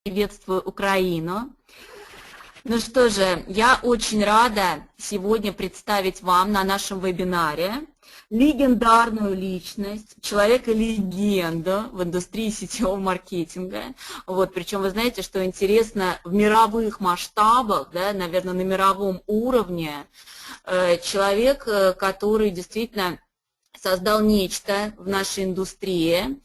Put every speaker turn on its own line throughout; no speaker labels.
Приветствую Украину. Ну что же, я очень рада сегодня представить вам на нашем вебинаре легендарную личность, человека-легенду в индустрии сетевого маркетинга. Вот, причем вы знаете, что интересно, в мировых масштабах, да, наверное, на мировом уровне, человек, который действительно создал нечто в нашей индустрии,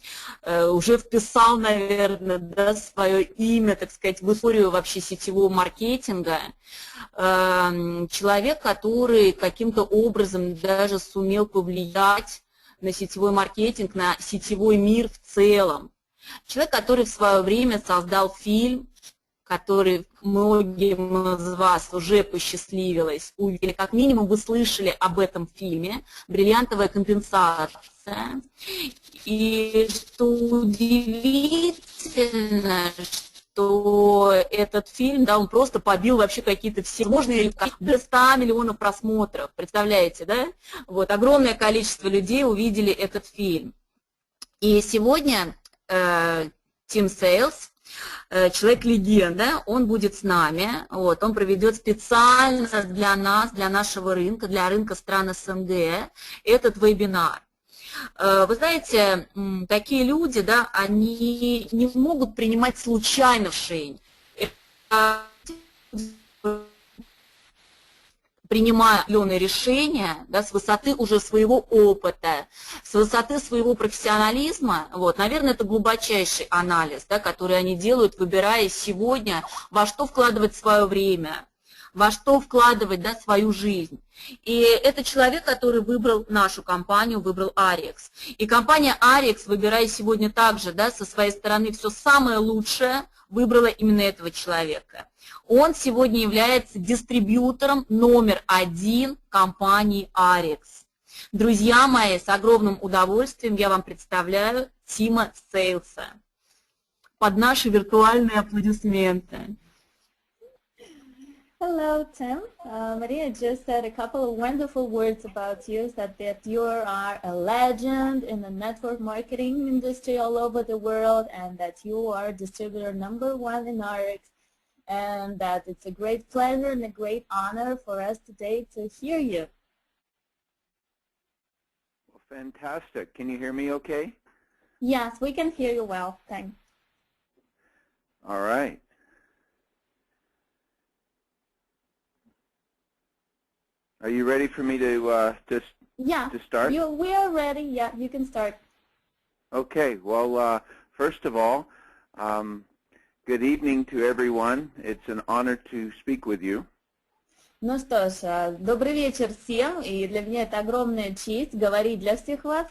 уже вписал, наверное, да, свое имя, так сказать, в историю вообще сетевого маркетинга. Человек, который каким-то образом даже сумел повлиять на сетевой маркетинг, на сетевой мир в целом. Человек, который в свое время создал фильм, который многим из вас уже посчастливилось увидели, как минимум вы слышали об этом фильме «Бриллиантовая компенсация». И что удивительно, что этот фильм, да, он просто побил вообще какие-то всевозможные рекорды, до 100 миллионов просмотров, представляете, да? Вот, огромное количество людей увидели этот фильм. И сегодня ТИМ СЕЙЛС, человек-легенда, он будет с нами, вот, он проведет специально для нас, для нашего рынка, для рынка стран СНГ этот вебинар. Вы знаете, такие люди, да, они не могут принимать случайно решения. Принимая определенные решения, да, с высоты уже своего опыта, с высоты своего профессионализма, вот, наверное, это глубочайший анализ, да, который они делают, выбирая сегодня, во что вкладывать свое время, во что вкладывать, да, свою жизнь. И это человек, который выбрал нашу компанию, выбрал Ariix. И компания Ariix, выбирая сегодня также, да, со своей стороны все самое лучшее, выбрала именно этого человека. Он сегодня является дистрибьютором номер 1 компании Ariix. Друзья мои, с огромным удовольствием я вам представляю Тима Сейлса. Под наши виртуальные аплодисменты.
Hello, Tim. Maria just said a couple of wonderful words about you, said that you are a legend in the network marketing industry all over the world, and that you are distributor number 1 in Ariix, and that it's a great pleasure and a great honor for us today to hear you.
Well, fantastic. Can you hear me okay?
Yes, we can hear you well. Thanks.
All right. Are you ready for me to start?
Yeah, we are ready. Yeah, you can start.
Okay. Well, first of all, good evening to everyone. It's an honor to speak with you.
Ну что ж, добрый вечер всем, и для меня это огромная честь говорить для всех вас.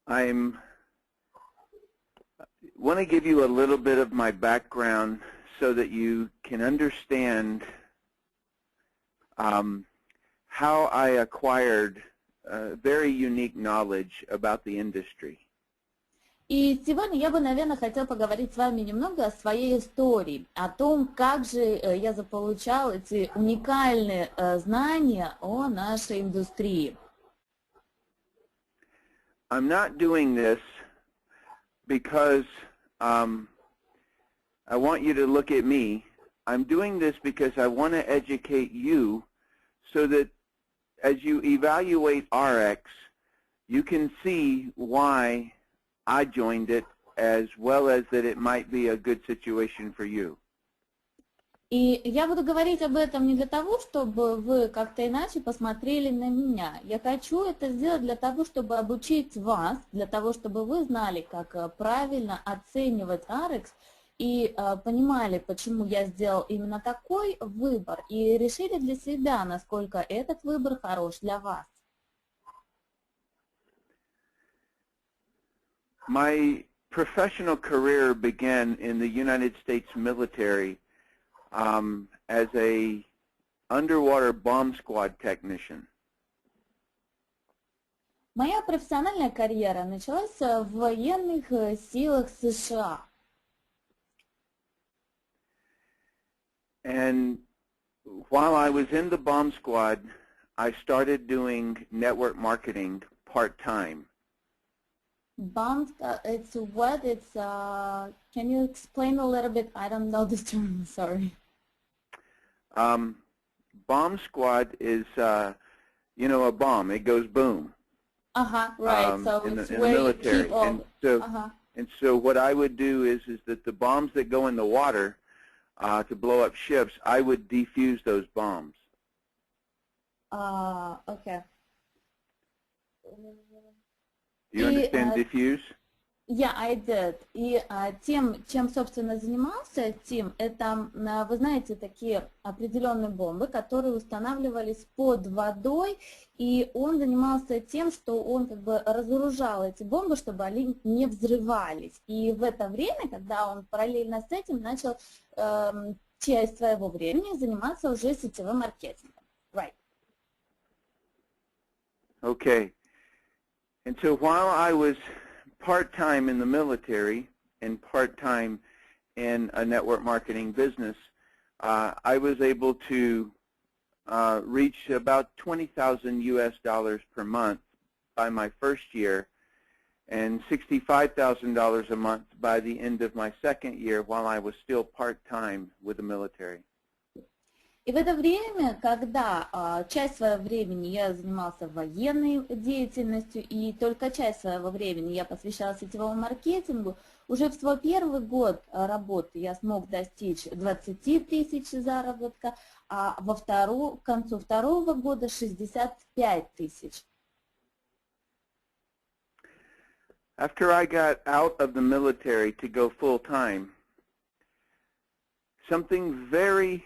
I want to give you a little bit of my background so that you can understand how I acquired very unique knowledge about the industry.
И сегодня я бы, наверное, хотела поговорить с вами немного о своей истории, о том, как же я заполучал эти уникальные знания о нашей индустрии.
I'm not doing this because I want you to look at me. I'm doing this because I want to educate you so that as you evaluate Ariix, you can see why I joined it as well as that it might be a good situation for you.
И я буду говорить об этом не для того, чтобы вы как-то иначе посмотрели на меня. Я хочу это сделать для того, чтобы обучить вас, для того, чтобы вы знали, как правильно оценивать Ariix, и понимали, почему я сделал именно такой выбор, и решили для себя, насколько этот выбор хорош для вас.
My professional career began in the United States military as a underwater bomb squad technician.
Моя профессиональная карьера началась в военных силах США.
And while I was in the bomb squad, I started doing network marketing part-time.
Bomb, it's what? It's, can you explain a little bit? I don't know this term, sorry.
Bomb squad is, you know, a bomb. It goes boom.
Right. So
in
it's
the
where
military.
you keep all,
And so what I would do is that the bombs that go in the water to blow up ships, I would defuse those bombs.
Okay.
Do you understand defuse?
Yeah, I did. И тем, чем, собственно, занимался Тим, это, вы знаете, такие определенные бомбы, которые устанавливались под водой, и он занимался тем, что он как бы разоружал эти бомбы, чтобы они не взрывались. И в это время, когда он параллельно с этим начал часть своего времени заниматься уже сетевым маркетингом. Right.
Okay. And so while I was part-time in the military and part-time in a network marketing business, I was able to reach about $20,000 US per month by my first year and $65,000 a month by the end of my second year while I was still part-time with the military.
И в это время, когда часть своего времени я занимался военной деятельностью и только часть своего времени я посвящала сетевому маркетингу, уже в свой первый год работы я смог достичь 20 тысяч заработка, а к концу второго года 65 тысяч.
After I got out of the military to go full-time, something very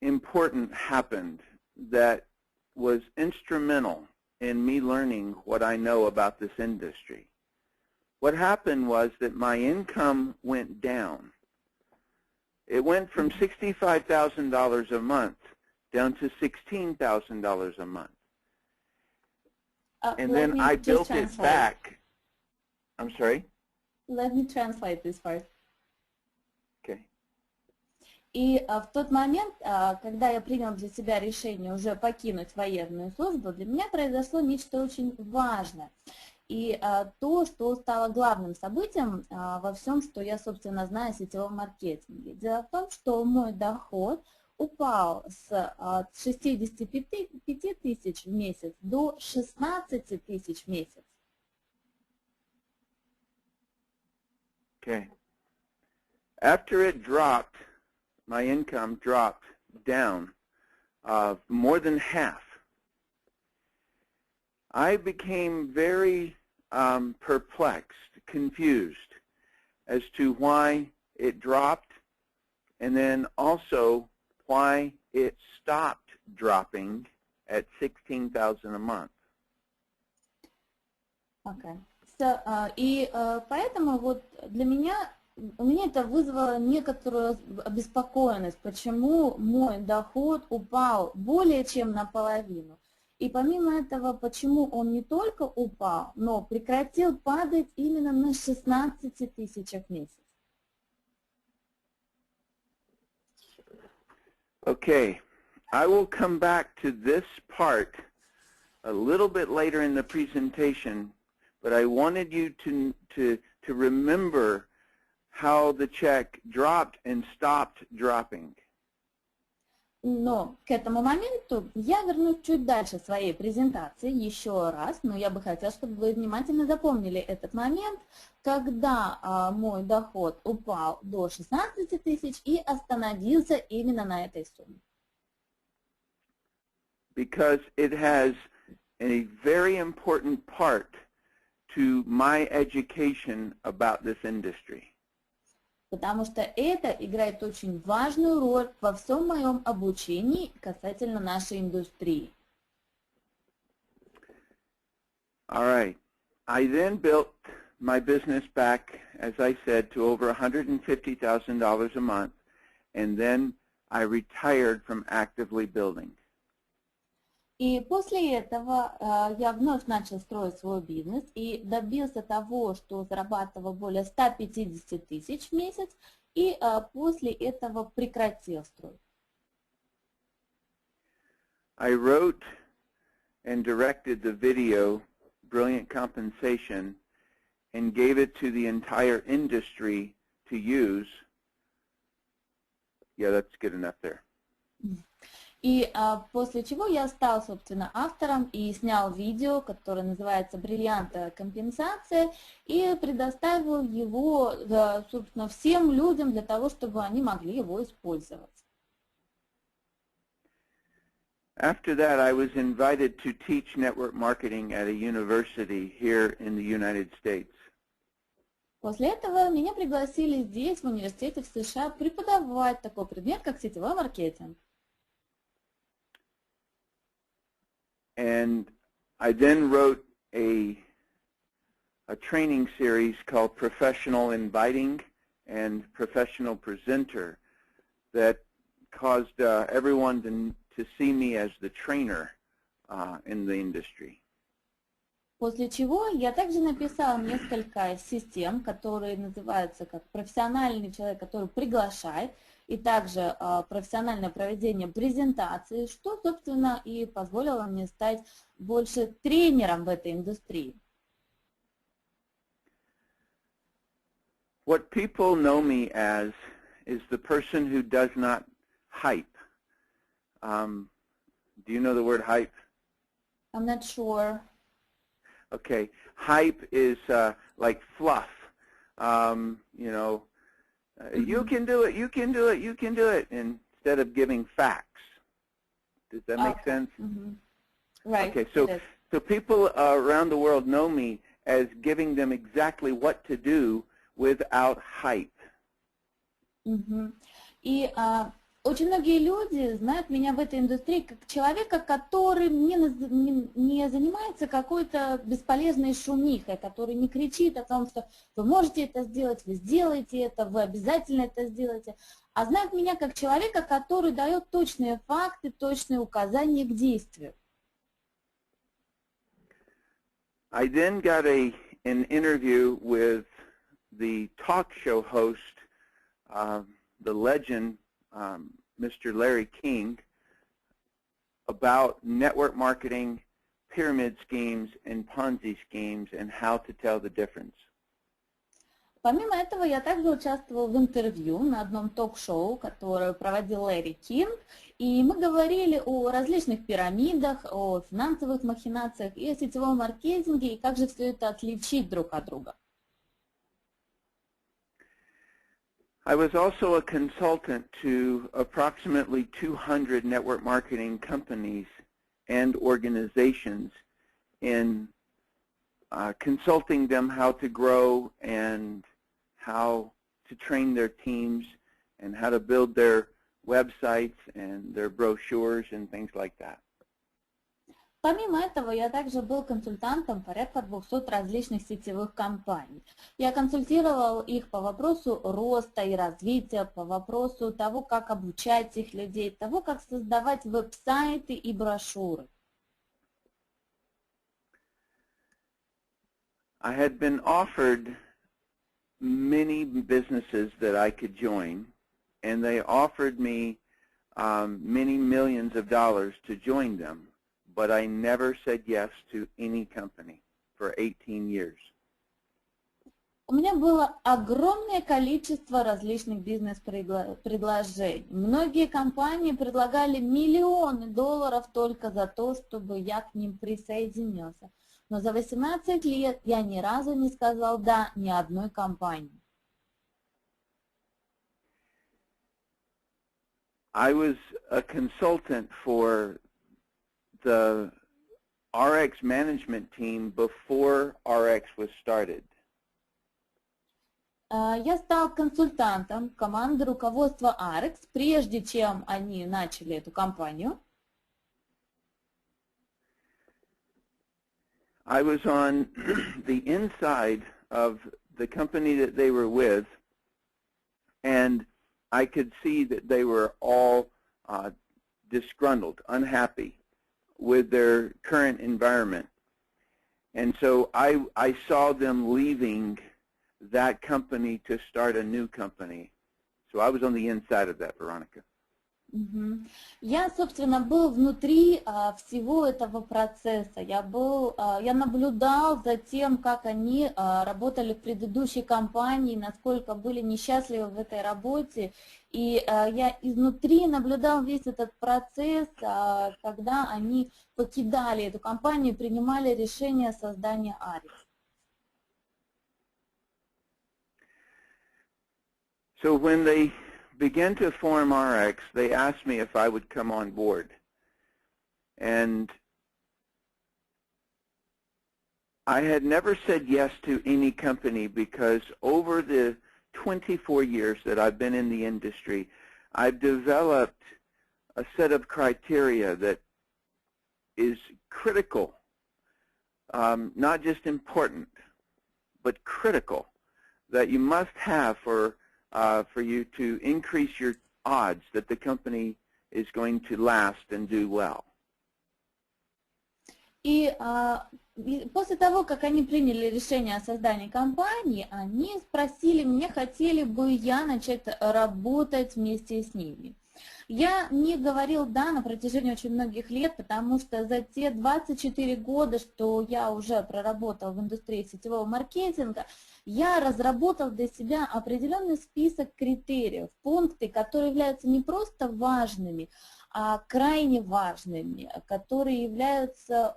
important happened that was instrumental in me learning what I know about this industry. What happened was that my income went down. It went from $65,000 a month down to $16,000 a month. And then I built it back. I'm sorry?
Let me translate this part.
Okay.
И в тот момент, когда я принял для себя решение уже покинуть военную службу, для меня произошло нечто очень важное. И то, что стало главным событием во всем, что я, собственно, знаю о сетевом маркетинге. Дело в том, что мой доход упал с 65 тысяч в месяц до 16 тысяч в месяц.
Okay. After it dropped, my income dropped down more than half. I became very perplexed, confused as to why it dropped and then also why it stopped dropping at $16,000 a month.
Okay. И поэтому вот у меня это вызвало некоторую обеспокоенность, почему мой доход упал более чем наполовину. И помимо этого, почему он не только упал, но прекратил падать именно на 16 тысячах в месяц.
Okay, I will come back to this part a little bit later in the presentation, but I wanted you to remember how the check dropped and stopped dropping.
Но к этому моменту я вернусь чуть дальше своей презентации еще раз, но я бы хотела, чтобы вы внимательно запомнили этот момент, когда мой доход упал до 16 тысяч и остановился именно на этой сумме.
Because it has a very important part to my education about this industry.
Потому что это играет очень важную роль во всем моем обучении касательно нашей индустрии.
All right. I then built my business back, as I said, to over $150,000 a month, and then I retired from actively building.
И после этого я вновь начал строить свой бизнес и добился того, что зарабатывал более 150 тысяч в месяц, и после этого прекратил строить.
I wrote and directed the video Brilliant Compensation and gave it to the entire industry to use, yeah, that's good enough there.
И после чего я стал, собственно, автором и снял видео, которое называется «Бриллиантовая компенсация», и предоставил его, собственно, всем людям для того, чтобы они могли его использовать.
After that, I was invited to teach network marketing at a university here in the United States.
После этого меня пригласили здесь, в университете в США, преподавать такой предмет, как сетевой маркетинг.
And I then wrote a training series called Professional Inviting and Professional Presenter that caused everyone to see me as the trainer in the industry.
После чего я также написала несколько систем, которые называются как профессиональный человек, который приглашает, и также профессиональное проведение презентации, что, собственно, и позволило мне стать больше тренером в этой индустрии.
What people know me as is the person who does not hype. Do you know the word hype?
I'm not sure.
Okay, hype is like fluff. You know, you can do it, you can do it, you can do it, instead of giving facts. Does that make sense?
Right.
Okay, so people around the world know me as giving them exactly what to do without hype.
И очень многие люди знают меня в этой индустрии как человека, который не занимается какой-то бесполезной шумихой, который не кричит о том, что вы можете это сделать, вы сделаете это, вы обязательно это сделаете, а знают меня как человека, который дает точные факты, точные указания к действию.
I then got an interview with the talk show host, the legend, Mr. Larry King, about network marketing, pyramid schemes, and Ponzi schemes, and how to tell the difference.
Помимо этого, я также участвовала в интервью на одном ток-шоу, которое проводил Ларри Кинг, и мы говорили о различных пирамидах, о финансовых махинациях и о сетевом маркетинге, и как же все это отличить друг от друга.
I was also a consultant to approximately 200 network marketing companies and organizations in consulting them how to grow and how to train their teams and how to build their websites and their brochures and things like that.
Помимо этого, я также был консультантом порядка 200 различных сетевых компаний. Я консультировал их по вопросу роста и развития, по вопросу того, как обучать их людей, того, как создавать веб-сайты и брошюры.
I had been offered many businesses that I could join, and they offered me many millions of dollars to join them. But I never said yes to any company for 18 years.
У меня было огромное количество различных бизнес-предложений. Многие компании предлагали миллионы долларов только за то, чтобы я к ним присоединился. Но за 18 лет я ни разу не сказал «да» ни одной компании.
I was a consultant for the Ariix management team before Ariix was started.
Я стал консультантом команды руководства Ariix, прежде чем они начали эту компанию.
I was on the inside of the company that they were with, and I could see that they were all disgruntled, unhappy with their current environment. And so I saw them leaving that company to start a new company. So I was on the inside of that, Veronica.
Мгм. Я, собственно, был внутри всего этого процесса. Я наблюдал за тем, как они работали в предыдущей компании, насколько были несчастливы в этой работе. И я изнутри наблюдал весь этот процесс, когда они покидали эту компанию и принимали решение о создании Ariix.
So when they began to form Ariix, they asked me if I would come on board. And I had never said yes to any company because over the 24 years that I've been in the industry, I've developed a set of criteria that is critical, not just important, but critical, that you must have for you to increase your odds that the company is going to last and do well.
И после того, как они приняли решение о создании компании, они спросили меня, хотели бы я начать работать вместе с ними. Я не говорил «да» на протяжении очень многих лет, потому что за те 24 года, что я уже проработал в индустрии сетевого маркетинга, я разработал для себя определенный список критериев, пункты, которые являются не просто важными, а крайне важными, которые являются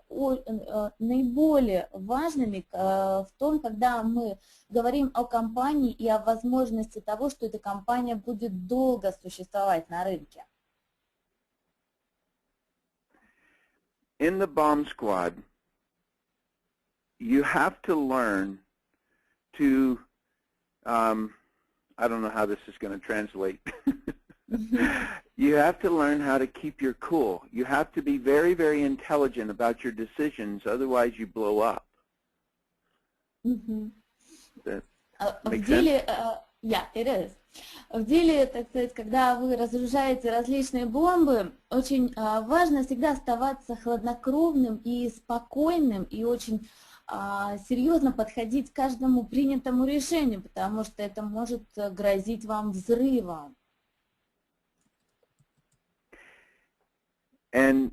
наиболее важными в том, когда мы говорим о компании и о возможности того, что эта компания будет долго существовать на рынке.
In the bomb squad, you have to learn to, I don't know how this is going to translate. You have to learn how to keep your cool. You have to be very, very intelligent about your decisions, otherwise you blow up. That makes sense?
Yeah, it is. В деле, так сказать, когда вы разоружаете различные бомбы, очень важно всегда оставаться хладнокровным и спокойным, и очень серьезно подходить к каждому принятому решению, потому что это может грозить вам взрывом.
And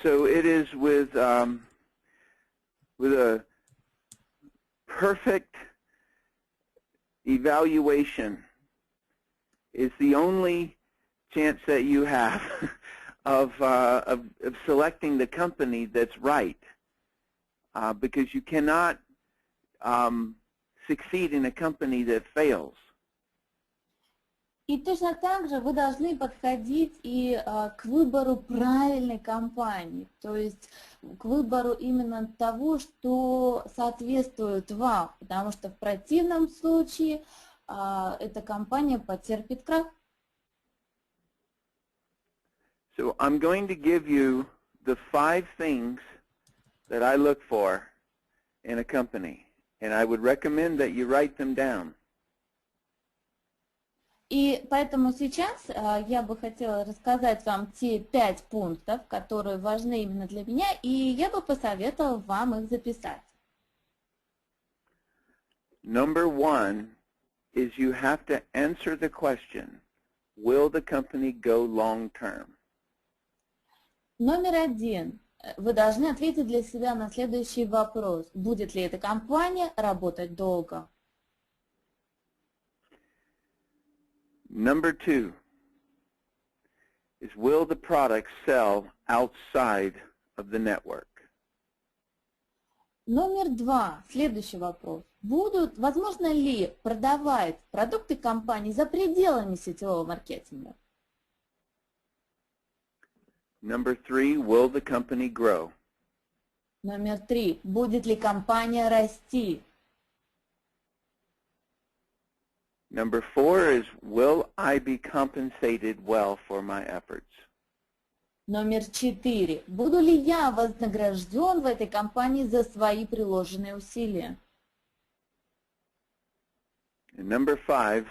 so it is with a perfect evaluation is the only chance that you have of selecting the company that's right, because you cannot succeed in a company that fails.
И точно так же вы должны подходить и к выбору правильной компании, то есть к выбору именно того, что соответствует вам, потому что в противном случае эта компания потерпит крах.
So I'm going to give you the 5 things that I look for in a company, and I would recommend that you write them down.
И поэтому сейчас я бы хотела рассказать вам те 5 пунктов, которые важны именно для меня, и я бы посоветовала вам их записать.
Number 1 is you have to answer the question, will the company go long term?
Номер 1. Вы должны ответить для себя на следующий вопрос. Будет ли эта компания работать долго?
Number 2 is will the product sell outside of the network?
Номер 2. Следующий вопрос. Возможно ли продавать продукты компании за пределами сетевого маркетинга?
Number 3, will the company grow?
Номер 3. Будет ли компания расти?
Number 4 is, will I be compensated well for my efforts?
Номер 4. Буду ли я вознагражден в этой компании за свои приложенные усилия?
And number 5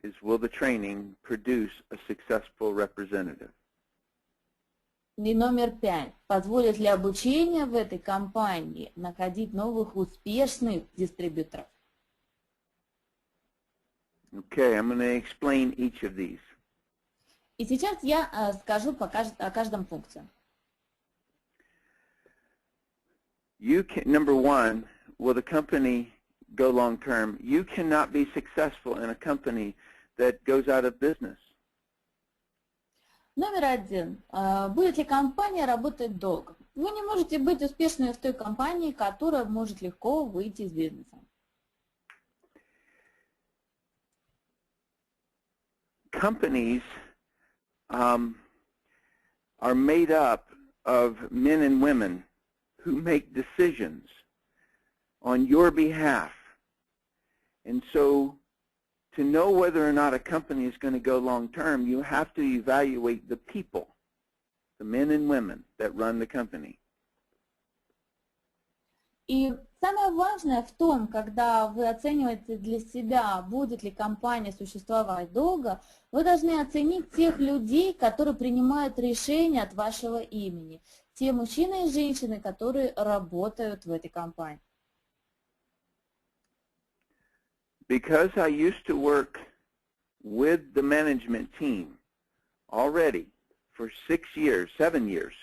is, will the training produce a successful representative?
И номер 5. Позволит ли обучение в этой компании находить новых успешных дистрибьюторов?
Okay, I'm going to explain each of these.
И сейчас я скажу о каждом пункте.
Number one, will the company go long term? You cannot be successful in a company that goes out of business.
Номер один. Будет ли компания работать долго? Вы не можете быть успешной в той компании, которая может легко выйти из бизнеса.
Companies are made up of men and women who make decisions on your behalf. And so to know whether or not a company is going to go long term, you have to evaluate the people, the men and women that run the company.
И самое важное в том, когда вы оцениваете для себя, будет ли компания существовать долго, вы должны оценить тех людей, которые принимают решения от вашего имени, те мужчины и женщины, которые работают в этой компании.
Because I used to work with the management team already for 6 years, 7 years,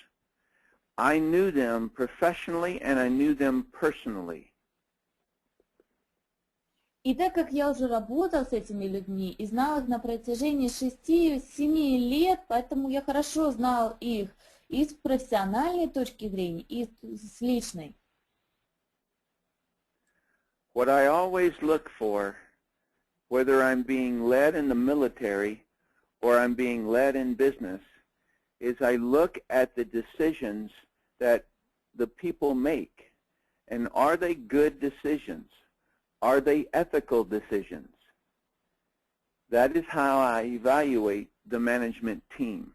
I knew them professionally and I knew them personally.
И так как я уже работал с этими людьми и знал их на протяжении 6-7 лет, поэтому я хорошо знал их и с профессиональной точки зрения, и с личной.
What I always look for, whether I'm being led in the military or I'm being led in business, is I look at the decisions that the people make. And are they good decisions? Are they ethical decisions? That is how I evaluate the management team.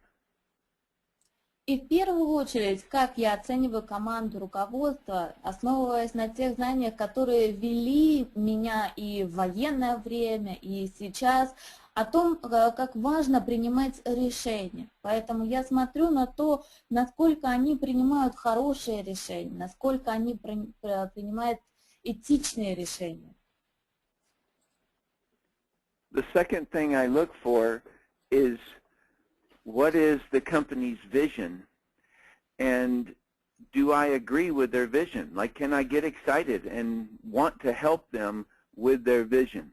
И в первую очередь, как я оцениваю команду руководства, основываясь на тех знаниях, которые вели меня и в военное время, и сейчас, о том, как важно принимать решения. Поэтому я смотрю на то, насколько они принимают хорошие решения, насколько они принимают этичные решения.
The second thing I look for is what is the company's vision, and do I agree with their vision? Like, can I get excited and want to help them with their vision?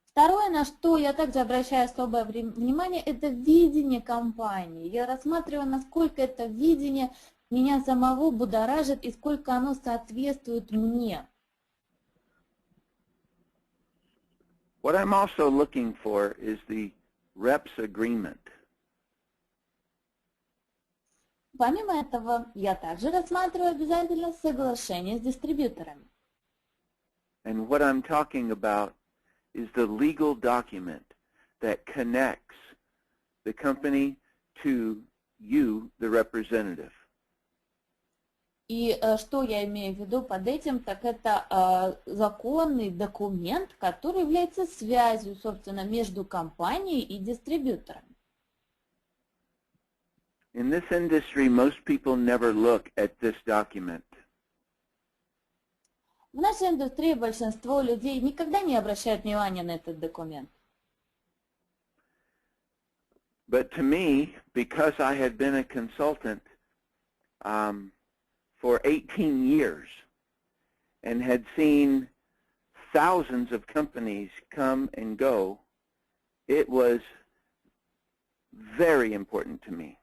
Второе, на что я также обращаю особое внимание, это видение компании. Я рассматриваю, насколько это видение меня самого будоражит и сколько оно соответствует мне.
What I'm also looking for is the reps agreement.
Помимо этого, я также рассматриваю обязательно соглашение с дистрибьюторами.
And what I'm talking about is the legal document that connects the company to you, the representative.
И что я имею в виду под этим, так это законный документ, который является связью, собственно, между компанией и дистрибьютором.
In this industry, most people never look at this document.
В нашей индустрии большинство людей никогда не обращают внимания на этот документ.
But to me, because I had been a consultant for 18 years and had seen thousands of companies come and go, it was very important to me.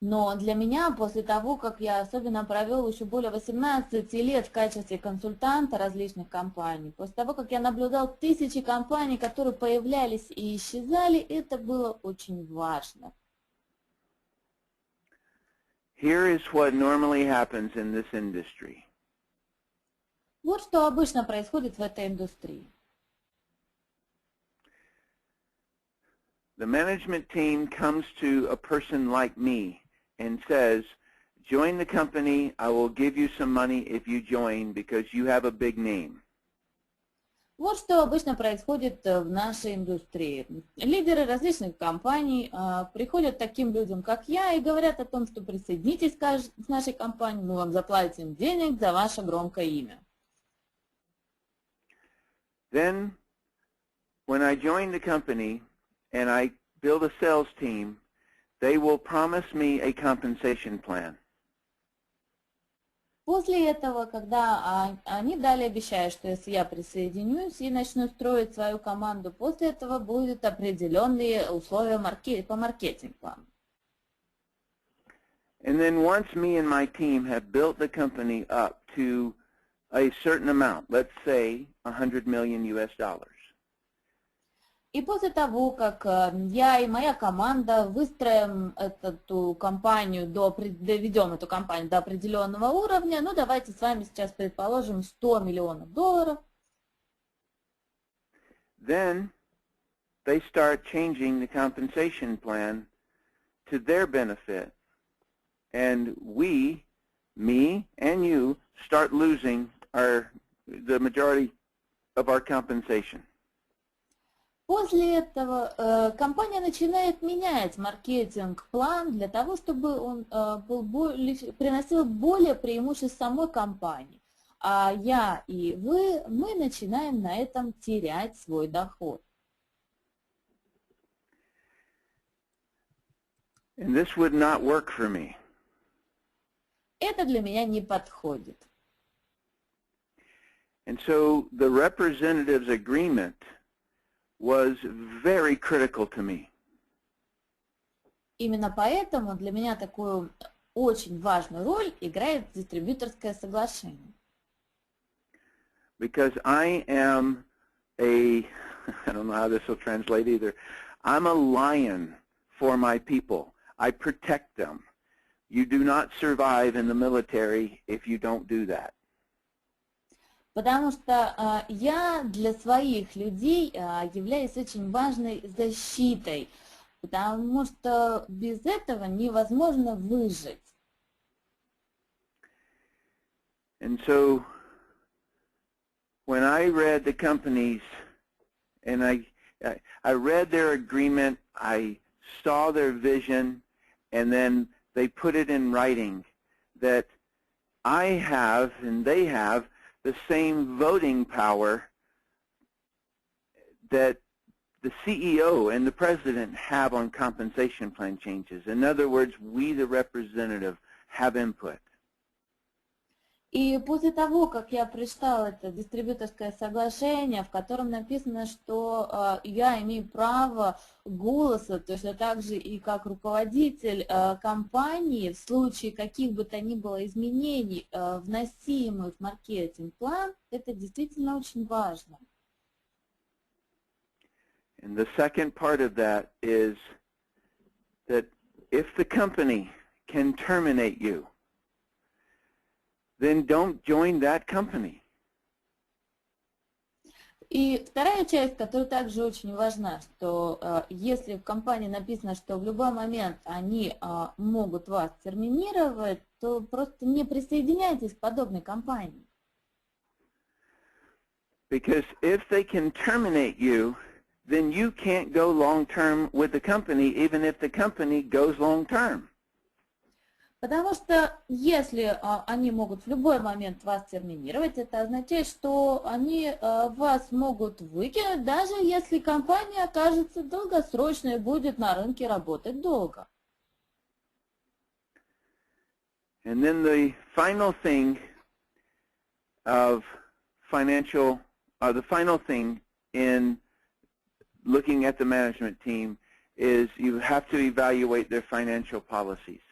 Но для меня, после того, как я особенно провел еще более 18 лет в качестве консультанта различных компаний, после того, как я наблюдал тысячи компаний, которые появлялись и исчезали, это было очень важно.
Here is what normally happens in this industry.
Вот что обычно происходит в этой индустрии.
The management team comes to a person like me and says, join the company, I will give you some money if you join because you have a big name.
Вот что обычно происходит в нашей индустрии. Лидеры различных компаний приходят к таким людям, как я, и говорят о том, что присоединитесь к нашей компании, мы вам заплатим денег за ваше громкое имя.
Then, when I joined the company and I build a sales team, they will promise me a compensation plan.
После этого, когда они дали обещают, что если я присоединюсь и начну строить свою команду, после этого будут определенные условия по маркетинг-плану.
And then once me and my team have built the company up to a certain amount, let's say $100 million US.
И после того, как я и моя команда выстроим эту компанию, доведем эту компанию до определенного уровня, ну давайте с вами сейчас предположим $100 миллионов.
Then they start changing the compensation plan to their benefit. And we, me and you, start losing the majority of our compensation.
После этого компания начинает менять маркетинг-план для того, чтобы он приносил более преимуществ самой компании. А я и вы, мы начинаем на этом терять свой доход.
And this would not work for me.
Это для меня не подходит.
And so the representative's agreement was very critical to me.
Именно поэтому для меня такую очень важную роль играет дистрибьюторское соглашение.
Because I am I don't know how this will translate either, I'm a lion for my people. I protect them. You do not survive in the military if you don't do that.
Потому что я для своих людей являюсь очень важной защитой, потому что без этого невозможно выжить.
And so when I read the companies and I read their agreement, I saw their vision, and then they put it in writing that I have and they have the same voting power that the CEO and the president have on compensation plan changes. In other words, we, the representative, have input.
И после того, как я прочитала это дистрибьюторское соглашение, в котором написано, что я имею право голоса, точно так же и как руководитель компании, в случае каких бы то ни было изменений, вносимых в маркетинг-план, это действительно очень важно.
And the second part of that is that if the company can terminate you, then don't join that company.
И вторая часть, которая также очень важна, что если в компании написано, что в любой момент они могут вас терминировать, то просто не присоединяйтесь к подобной компании.
Because if they can terminate you, then you can't go long-term with the company, even if the company goes long-term.
Потому что если они могут в любой момент вас терминировать, это означает, что они вас могут выкинуть, даже если компания окажется долгосрочной и будет на рынке работать долго.
And then the final thing in looking at the management team is you have to evaluate their financial policies.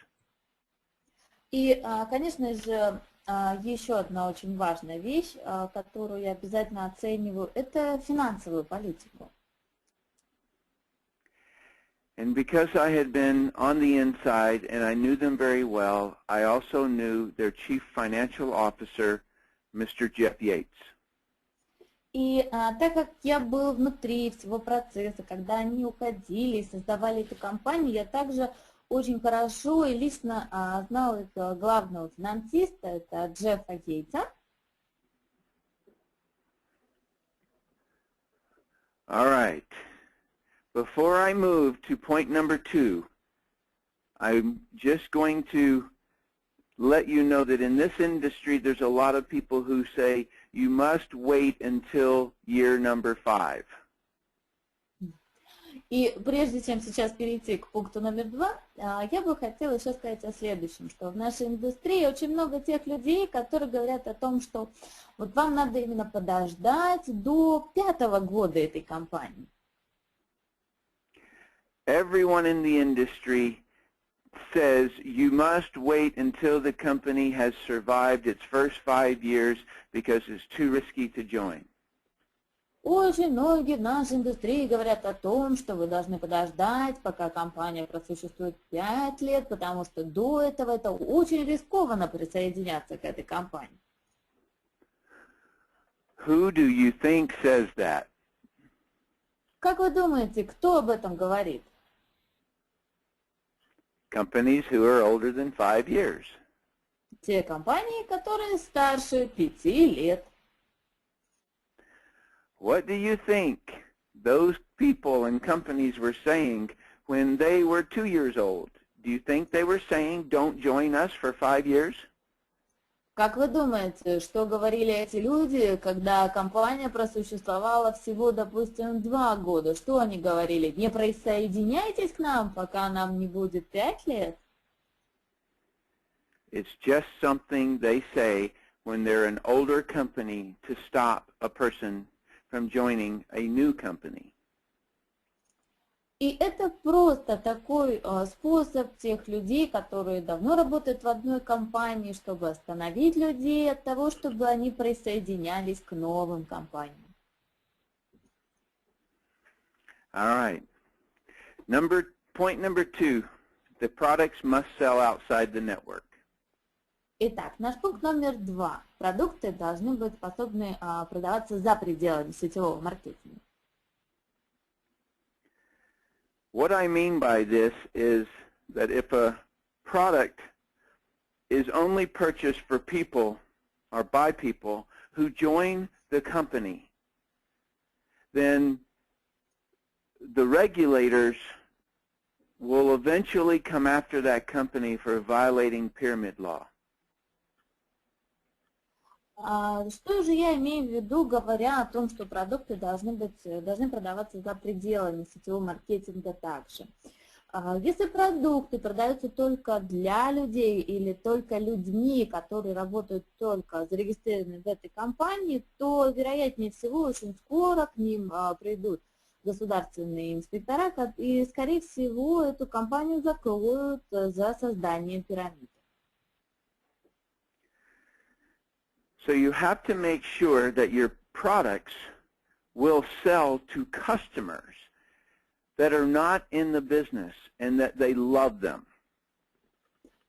И, конечно же, еще одна очень важная вещь, которую я обязательно оцениваю, это финансовую политику.
And because I had been on the inside and I knew them very well, I also knew their chief financial officer, Mr. Jeff Yates.
И так как я был внутри всего процесса, когда они уходили и создавали эту компанию, я также очень хорошо и лично знал этого главного финансиста, это Джеффа Йейтса.
All right. Before I move to point number 2, I'm just going to let you know that in this industry there's a lot of people who say you must wait until year number 5.
И прежде чем сейчас перейти к пункту номер 2, я бы хотела еще сказать о следующем, что в нашей индустрии очень много тех людей, которые говорят о том, что вот вам надо именно подождать до 5-го года этой компании.
Everyone in the industry says you must wait until the company has survived its first 5 years because it's too risky to join.
Очень многие в нашей индустрии говорят о том, что вы должны подождать, пока компания просуществует 5 лет, потому что до этого это очень рискованно присоединяться к этой компании.
Who do you think says that?
Как вы думаете, кто об этом говорит?
Companies who are older than 5 years.
Те компании, которые старше 5 лет.
What do you think those people and companies were saying when they were 2 years old? Do you think they were saying, don't join us for 5 years?
Как вы думаете, что говорили эти люди, когда компания просуществовала всего, допустим, 2 года? Что они говорили? Не присоединяйтесь к нам, пока нам не будет 5 лет?
It's just something they say when they're an older company to stop a person from joining a new company.
И это просто такой способ тех людей, которые давно работают в одной компании, чтобы остановить людей от того, чтобы они присоединялись к новым компаниям.
All right. Point number 2, the products must sell outside the network.
Итак, наш пункт номер 2. Продукты должны быть способны продаваться за пределами сетевого маркетинга.
What I mean by this is that if a product is only purchased for people or by people who join the company, then the regulators will eventually come after that company for violating pyramid law.
Что же я имею в виду, говоря о том, что продукты должны продаваться за пределами сетевого маркетинга также? Если продукты продаются только для людей или только людьми, которые работают только зарегистрированы в этой компании, то, вероятнее всего, очень скоро к ним придут государственные инспектора, и, скорее всего, эту компанию закроют за создание пирамиды.
So you have to make sure that your products will sell to customers that are not in the business and that they love them.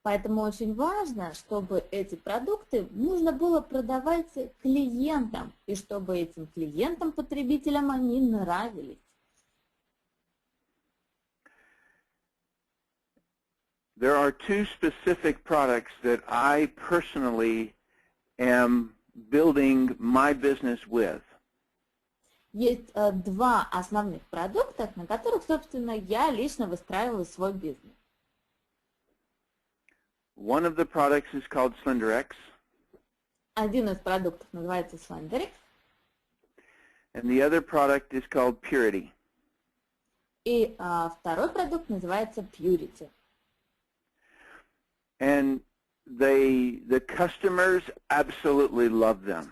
Поэтому очень важно, чтобы эти продукты нужно было продавать клиентам, и чтобы этим клиентам, потребителям, они нравились.
There are 2 specific products that I personally am building my business with.
Есть 2 основных продукта, на которых, собственно, я лично выстраиваю свой бизнес.
One of the products is called SlenderX.
Один из продуктов называется Ariix,
And the other product is called Purity.
и второй продукт называется Purity.
And the customers absolutely love them.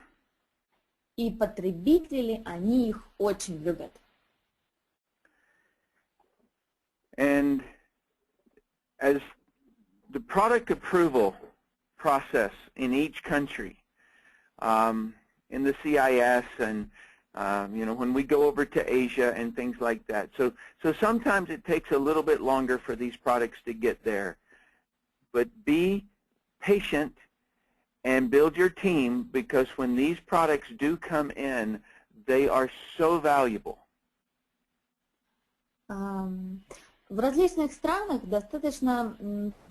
И потребители, они их очень любят.
And as the product approval process in each country, in the CIS and when we go over to Asia and things like that. So sometimes it takes a little bit longer for these products to get there. But be patient and build your team, because when these products do come in, they are so valuable.
В различных странах достаточно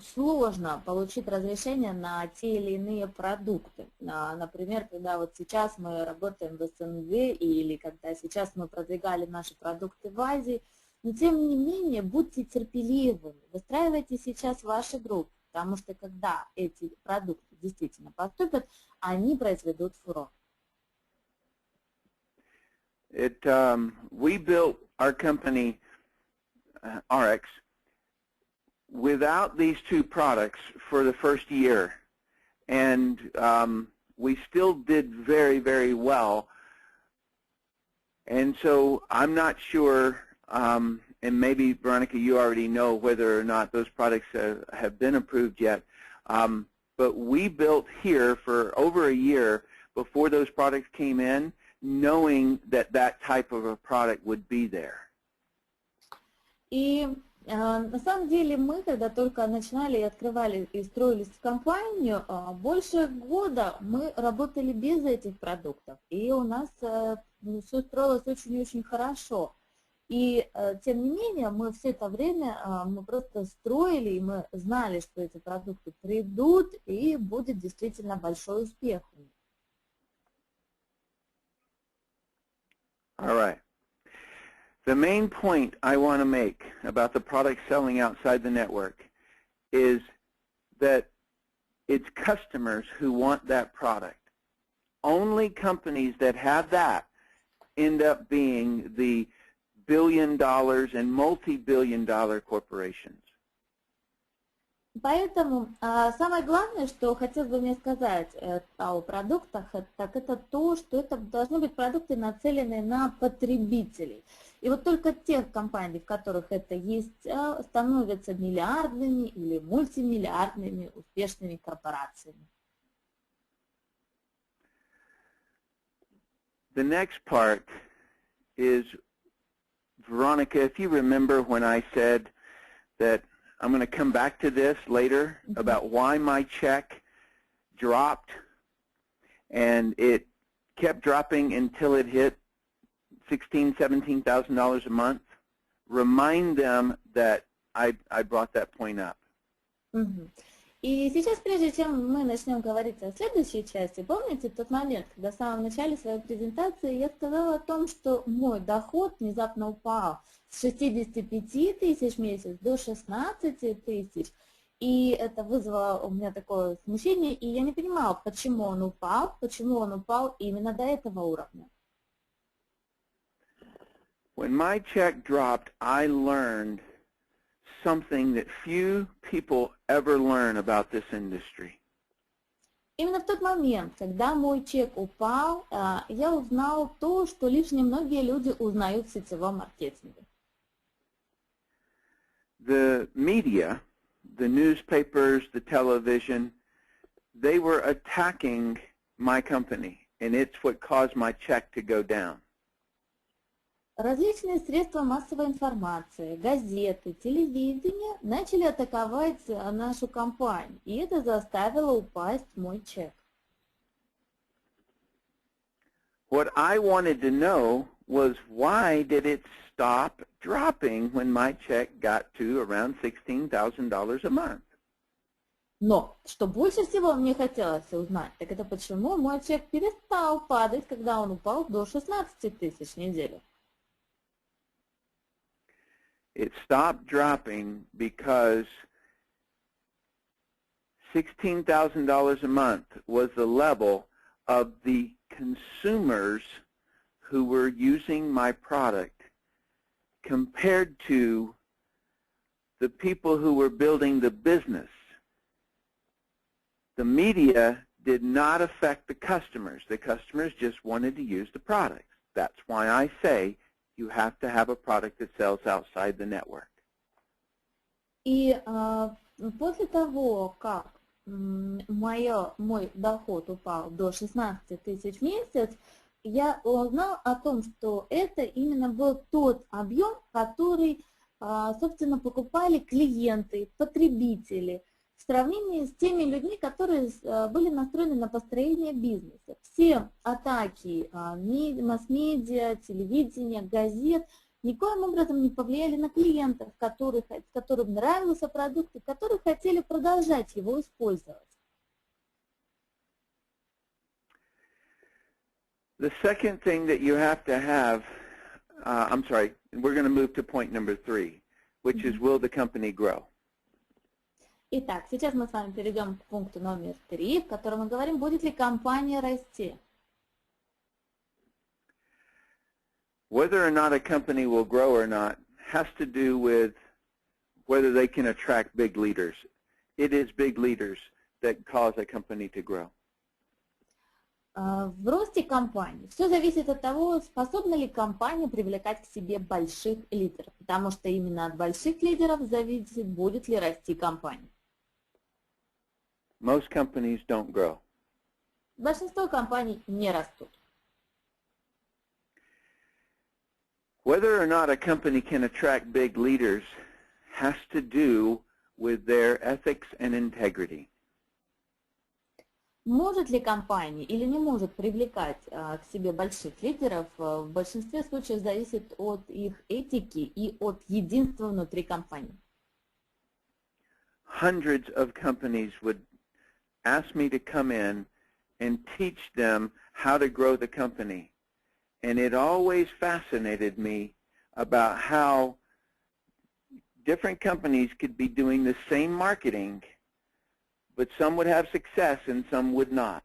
сложно получить разрешение на те или иные продукты. Например, когда вот сейчас мы работаем в СНГ или когда сейчас мы продвигали наши продукты в Азии, но тем не менее будьте терпеливыми, выстраивайте сейчас ваши группы, потому что когда эти продукты действительно поступят, они произведут фурор.
We built our company Ariix, without these two products for the first year, and we still did very, very well. And so I'm not sure, and maybe, Veronica, you already know whether or not those products have been approved yet, but we built here for over a year before those products came in, knowing that that type of a product would be there.
И на самом деле мы, когда только начинали и открывали и строились в компанию, больше года мы работали без этих продуктов, и у нас все строилось очень-очень хорошо. И тем не менее мы все это время мы просто строили, и мы знали, что эти продукты придут, и будет действительно большой успех.
All right. The main point I want to make about the product selling outside the network is that it's customers who want that product. Only companies that have that end up being the billion-dollar and multi-billion-dollar corporations.
Поэтому самое главное, что хотелось бы мне сказать о продуктах, так это то, что это должны быть продукты, нацеленные на потребителей. И вот только тех компаний, в которых это есть, становятся миллиардными или мультимиллиардными успешными корпорациями.
The next part is, Veronica, if you remember when I said that I'm going to come back to this later about why my check dropped, and it kept dropping until it hit $16,000, $17,000 a month. Remind them that I brought that point up.
И сейчас, прежде чем мы начнем говорить о следующей части, помните тот момент, когда в самом начале своей презентации я сказала о том, что мой доход внезапно упал с 65 тысяч в месяц до 16 тысяч, и это вызвало у меня такое смущение, и я не понимала, почему он упал именно до этого уровня.
When my check dropped, I learned something that few people ever learn about this industry.
Именно в тот момент, когда мой чек упал, я узнал то, что лишь немногие люди узнают в сетевом маркетинге.
The media, the newspapers, the television, they were attacking my company, and it's what caused my check to go down.
Различные средства массовой информации, газеты, телевидение начали атаковать нашу компанию, и это заставило упасть мой чек.
What I wanted to know was why did it stop dropping when my check got to around $16,000 a month?
Но что больше всего мне хотелось узнать, так это почему мой чек перестал падать, когда он упал до 16 тысяч в неделю.
It stopped dropping because $16,000 a month was the level of the consumers who were using my product compared to the people who were building the business. The media did not affect the customers. The customers just wanted to use the products. That's why I say you have to have a product that sells outside the network.
И после того, как мой доход упал до 16 тысяч в месяц, я узнал о том, что это именно был тот объем, который, собственно, покупали клиенты, потребители, в сравнении с теми людьми, которые были настроены на построение бизнеса. Все атаки масс-медиа, телевидения, газет никоим образом не повлияли на клиентов, которым нравился продукт, и которые хотели продолжать его использовать.
The second thing that you have to have, we're going to move to point number 3, which is will the company grow?
Итак, сейчас мы с вами перейдем к пункту номер 3, в котором мы говорим, будет ли компания расти.
Whether or not a company will grow or not has to do with whether they can attract big leaders. It is big leaders that cause a company to grow.
В росте компании все зависит от того, способна ли компания привлекать к себе больших лидеров, потому что именно от больших лидеров зависит, будет ли расти компания.
Most companies don't grow.
Большинство компаний не растут.
Whether or not a company can attract big leaders has to do with their ethics and integrity.
Может ли компания или не может привлекать к себе больших лидеров, в большинстве случаев зависит от их этики и от единства внутри компании.
Hundreds of companies would ask me to come in and teach them how to grow the company. And it always fascinated me about how different companies could be doing the same marketing, but some would have success and some would not.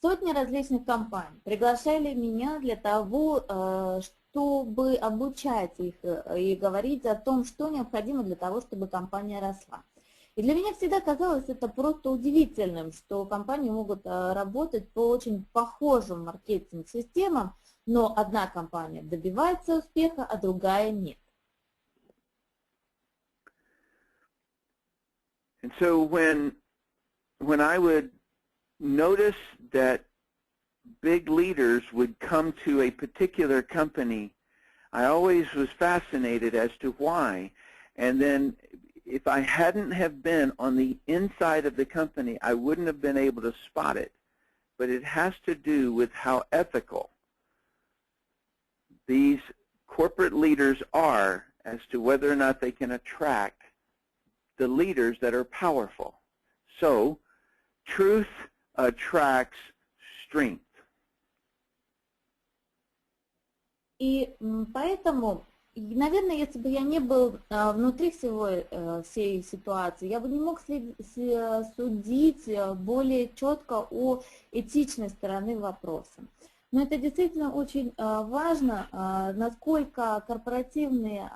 Сотни различных компаний приглашали меня для того, чтобы обучать их и говорить о том, что необходимо для того, чтобы компания росла. И для меня всегда казалось это просто удивительным, что компании могут работать по очень похожим маркетинг-системам, но одна компания добивается успеха, а другая нет.
And so when I would notice that big leaders would come to a particular company, I always was fascinated as to why. And then if I hadn't have been on the inside of the company, I wouldn't have been able to spot it. But it has to do with how ethical these corporate leaders are as to whether or not they can attract the leaders that are powerful. So, truth attracts strength.
И поэтому, наверное, если бы я не был внутри всей ситуации, я бы не мог судить более четко о этичной стороны вопроса. Но это действительно очень важно, насколько корпоративные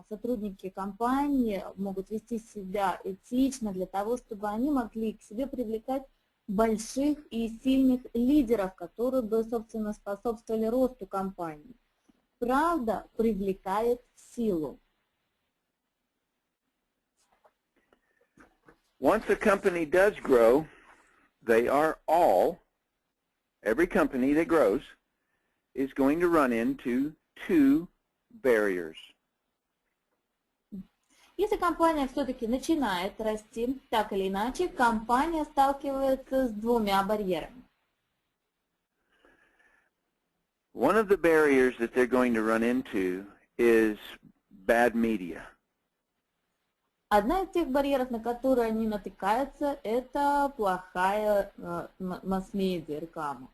сотрудники компании могут вести себя этично для того, чтобы они могли к себе привлекать больших и сильных лидеров, которые бы, собственно, способствовали росту компании. Правда привлекает силу.
Once a company does grow, they are all, every company that grows is going to run into two barriers.
Если компания все-таки начинает расти, так или иначе, компания сталкивается с двумя барьерами.
One of the barriers that they're going to run into is bad media.
Одна из тех барьеров, на которые они натыкаются, это плохая масс-медиа, реклама.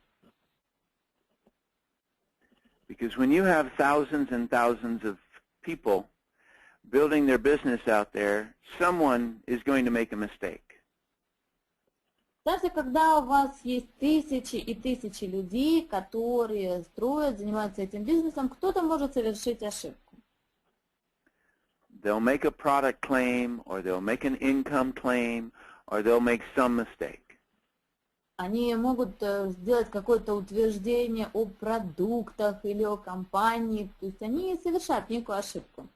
Because when you have thousands and thousands of people building their business out there, someone is going to make a mistake.
Даже когда у вас есть тысячи и тысячи людей, которые строят, занимаются этим бизнесом, кто-то может совершить ошибку.
They'll make a product claim, or they'll make an income claim, or they'll make some mistake.
Они могут сделать какое-то утверждение о продуктах или о компании, то есть они совершают некую ошибку.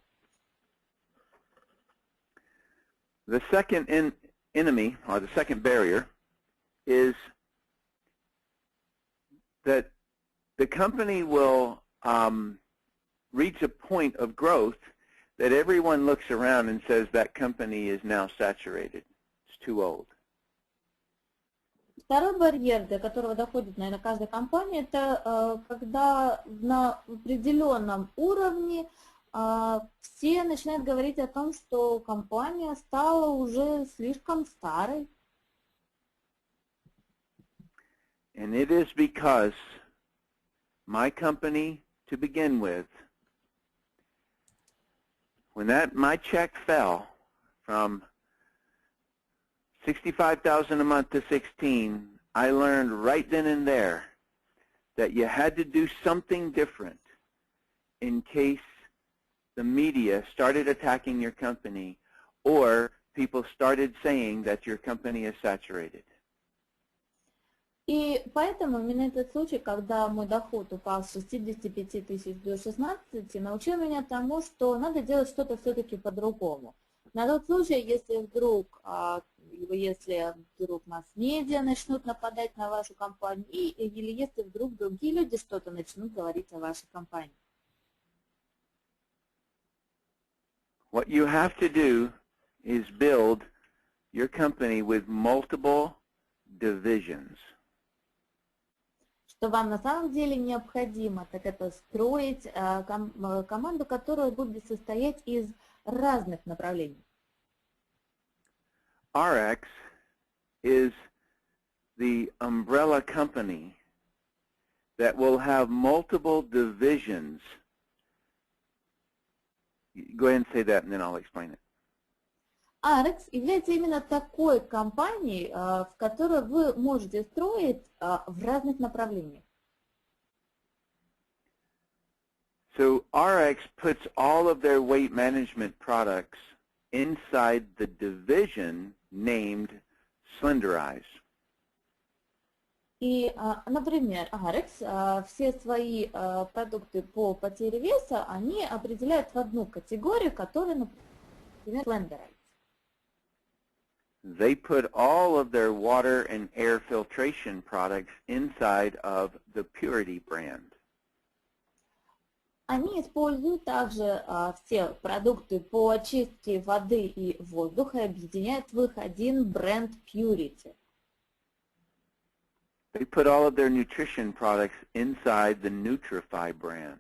The second enemy, or the second barrier, is that the company will reach a point of growth that everyone looks around and says that company is now saturated. It's too old.
Второй барьер, до которого доходит, наверное, каждая компания, это когда на определенном уровне все начинают говорить о том, что компания стала уже слишком старой.
And it is because my company, to begin with, when my check fell from $65,000 a month to 16, I learned right then and there that you had to do something different in case the media started attacking your company or people started saying that your company is saturated.
И поэтому именно этот случай, когда мой доход упал с 65 тысяч до 16, научил меня тому, что надо делать что-то все-таки по-другому. На тот случай, если вдруг масс-медиа начнут нападать на вашу компанию, или если вдруг другие люди что-то начнут говорить о вашей компании.
What you have to do is build your company with multiple divisions.
Что вам на самом деле необходимо, так это строить команду, которая будет состоять из разных направлений.
Ariix is the umbrella company that will have multiple divisions. Go ahead and say that and then I'll explain it.
Ariix является именно такой компанией, в которой вы можете строить в разных направлениях.
So Ariix puts all of their weight management products inside the division named Slenderize.
И, например, Ariix все свои продукты по потере веса, они определяют в одну категорию, которая, например, Slenderize.
They put all of their water and air filtration products inside of the Purity brand.
Они используют также все продукты по очистке воды и воздуха и объединяют в их один бренд Purity.
They put all of their nutrition products inside the Nutrify brand.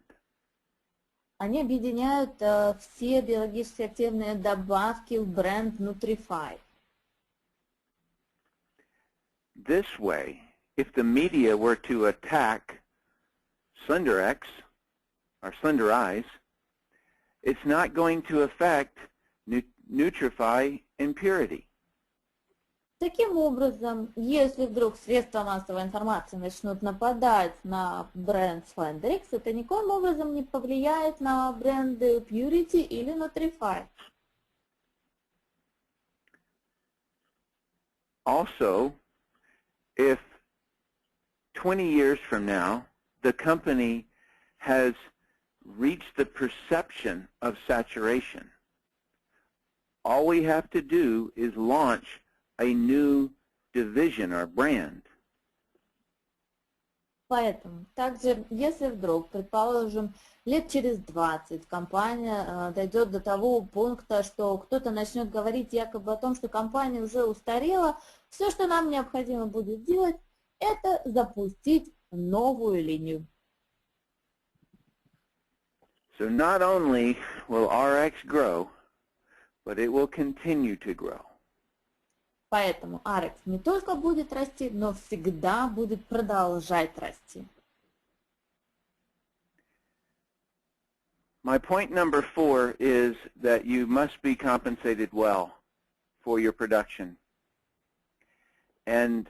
Они объединяют все биологически активные добавки в бренд Nutrify.
This way, if the media were to attack Slenderex or Slenderize, it's not going to affect Nutrify and Purity.
Таким образом, если вдруг средства массовой информации начнут нападать на бренд Slenderix, это никоим образом не повлияет на бренды Purity или Nutrify.
Also, if 20 years from now, the company has reached the perception of saturation, all we have to do is launch a new division or brand.
Поэтому, также, если вдруг, предположим, лет через 20 компания дойдет до того пункта, что кто-то начнет говорить якобы о том, что компания уже устарела, все, что нам необходимо будет сделать, это запустить новую линию.
So not only will Ariix grow, but it will continue to grow.
Поэтому Ariix не только будет расти, но всегда будет продолжать расти.
My point number 4 is that you must be compensated well for your production. And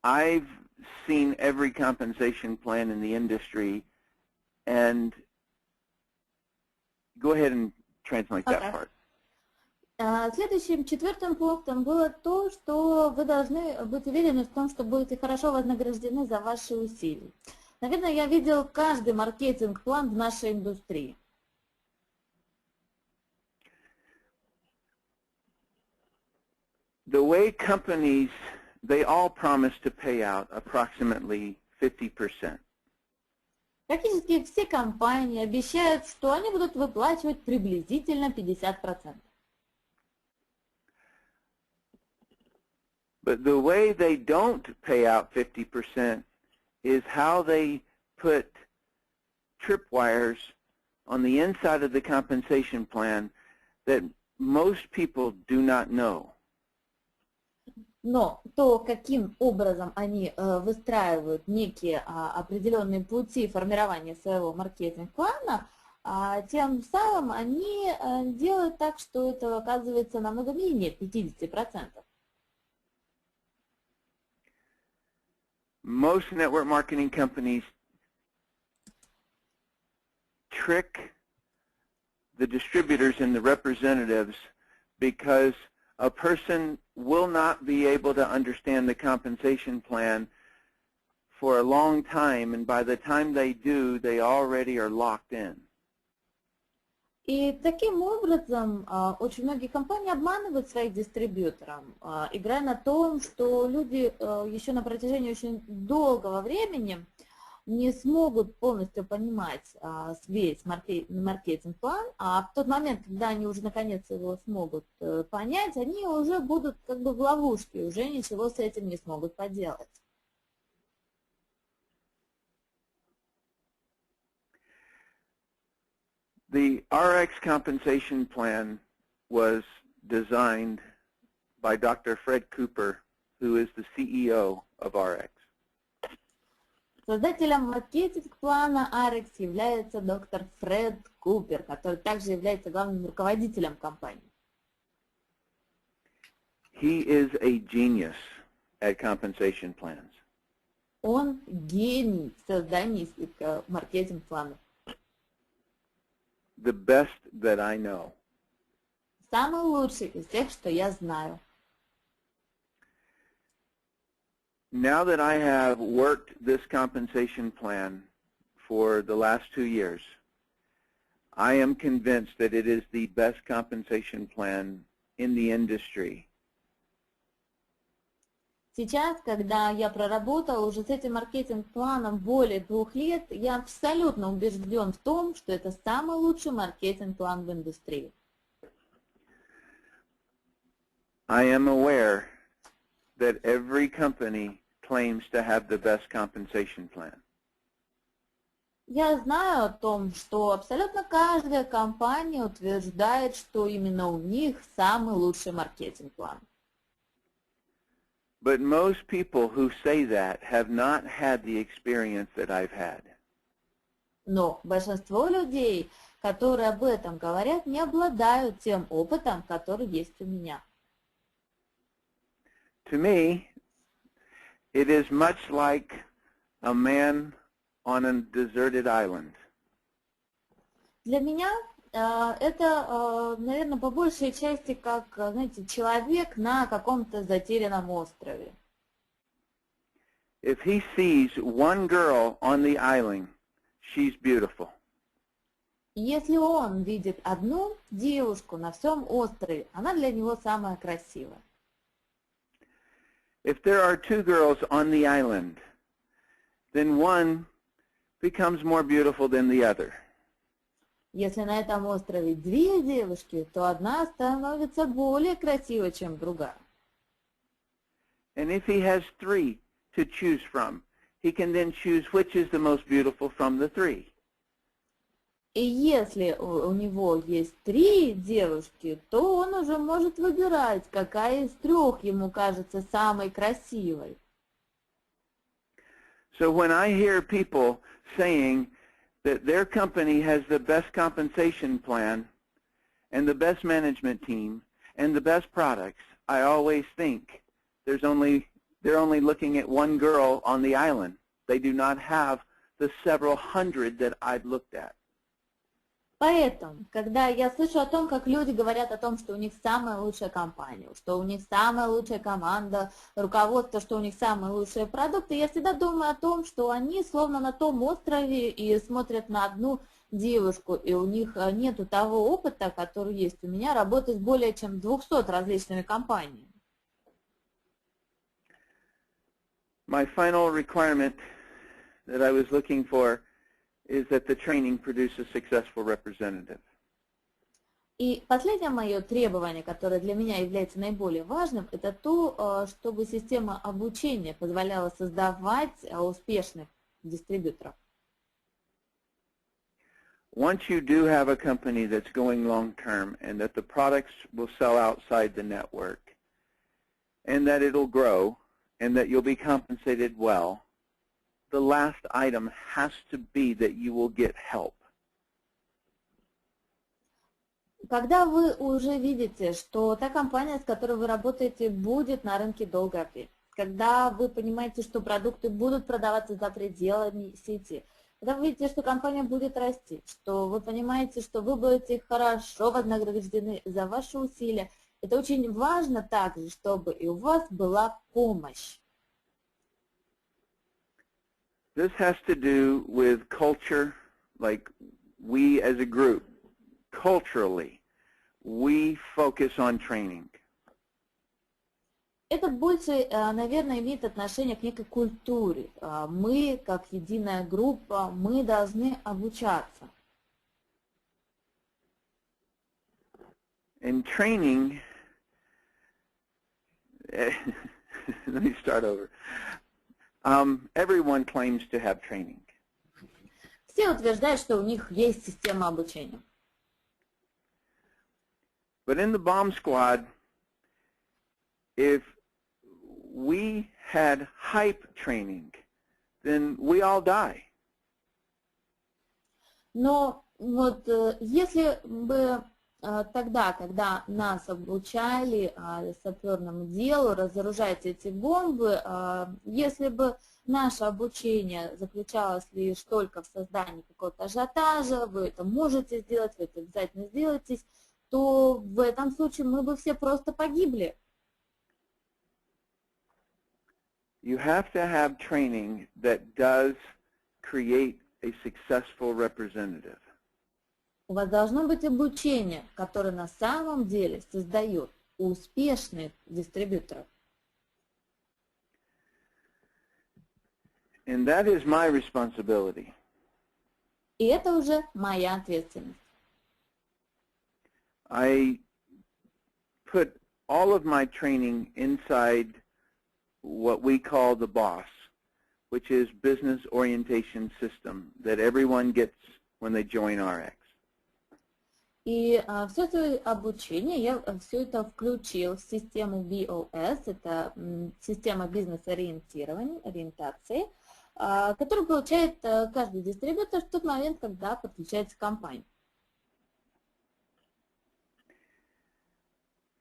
I've seen every compensation plan in the industry, and go ahead and translate that part.
Следующим, четвертым пунктом было то, что вы должны быть уверены в том, что будете хорошо вознаграждены за ваши усилия. Наверное, я видел каждый маркетинг-план в нашей индустрии.
The way companies, they all promise to pay out approximately 50%.
Практически все компании обещают, что они будут выплачивать приблизительно 50%.
But the way they don't pay out 50% is how they put tripwires on the inside of the compensation plan that most people do not know.
Но то, каким образом они выстраивают некие определенные пути формирования своего маркетинг-плана, тем самым они делают так, что это оказывается намного менее 50%.
Most network marketing companies trick the distributors and the representatives because a person will not be able to understand the compensation plan for a long time, and by the time they do, they already are locked in.
И таким образом очень многие компании обманывают своих дистрибьюторов, играя на том, что люди еще на протяжении очень долгого времени не смогут полностью понимать весь маркетинг-план, а в тот момент, когда они уже наконец его смогут понять, они уже будут как бы в ловушке, уже ничего с этим не смогут поделать.
The RX compensation plan was designed by Dr. Fred Cooper, who is the CEO of RX.
Создателем маркетинг-плана Ariix является доктор Фред Купер, который также является главным руководителем компании.
He is a genius at compensation plans.
Он гений в создании маркетинг-планов.
The best that I know.
Самый лучший из тех, что я знаю.
Now that I have worked this compensation plan for the last 2 years, I am convinced that it is the best compensation plan in the industry.
Сейчас, когда я проработала уже с этим маркетинг-планом более 2 лет, я абсолютно убежден в том, что это самый лучший маркетинг-план в индустрии.
I am aware that every company claims to have the best compensation plan.
Я знаю о том, что абсолютно каждая компания утверждает, что именно у них самый лучший маркетинг-план.
But most people who say that have not had the experience that I've had.
Но большинство людей, которые об этом говорят, не обладают тем опытом, который есть у меня.
To me, it is much like a man on a deserted island.
Для меня это, наверное, по большей части как, знаете, человек на каком-то затерянном острове.
If he sees one girl on the island, she's beautiful.
Если он видит одну девушку на всем острове, она для него самая красивая.
If there are 2 girls on the island, then one becomes more beautiful than the other.
Если на этом острове 2 девушки, то одна становится более красивой, чем другая.
And if he has 3 to choose from, he can then choose which is the most beautiful from the 3.
И если у него есть 3 девушки, то он уже может выбирать, какая из 3 ему кажется самой красивой.
So when I hear people saying that their company has the best compensation plan and the best management team and the best products, I always think they're only looking at one girl on the island. They do not have the several hundred that I've looked at.
Поэтому, когда я слышу о том, как люди говорят о том, что у них самая лучшая компания, что у них самая лучшая команда, руководство, что у них самые лучшие продукты, я всегда думаю о том, что они словно на том острове и смотрят на одну девушку, и у них нету того опыта, который есть у меня, работать с более чем 200 различными компаниями.
My final requirement that I was looking for is that the training produce a successful representative.
И последнее мое требование, которое для меня является наиболее важным, это то, чтобы система обучения позволяла создавать успешных дистрибьюторов.
Once you do have a company that's going long-term and that the products will sell outside the network and that it'll grow and that you'll be compensated well, the last item has to be that you will get help.
Когда вы уже видите, что та компания, с которой вы работаете, будет на рынке долгое время, когда вы понимаете, что продукты будут продаваться за пределами сети, когда вы видите, что компания будет расти, что вы понимаете, что вы будете хорошо вознаграждены за ваши усилия, это очень важно также, чтобы и у вас была помощь.
This has to do with culture, like we as a group, culturally, we focus on training.
Это больше, наверное, имеет отношение к некой культуре. Мы, как единая группа, мы должны обучаться.
In training, let me start over. Everyone claims to have training.
Все утверждают, что у них есть система обучения.
But in the bomb squad, if we had hype training, then we all die.
Но вот если бы тогда, когда нас обучали саперному делу, разоружать эти бомбы, если бы наше обучение заключалось лишь только в создании какого-то ажиотажа, вы это можете сделать, вы это обязательно сделаете, то в этом случае мы бы все просто погибли.
You have to have training that does create a successful representative.
У вас должно быть обучение, которое на самом деле создает успешных дистрибьюторов.
And that is my responsibility.
И это уже моя ответственность.
I put all of my training inside what we call the BOSS, which is Business Orientation System, that everyone gets when they join Ariix.
И все это обучение, я все это включил в систему BOS, это система бизнес-ориентации, которую получает каждый дистрибьютор в тот момент, когда подключается к компании.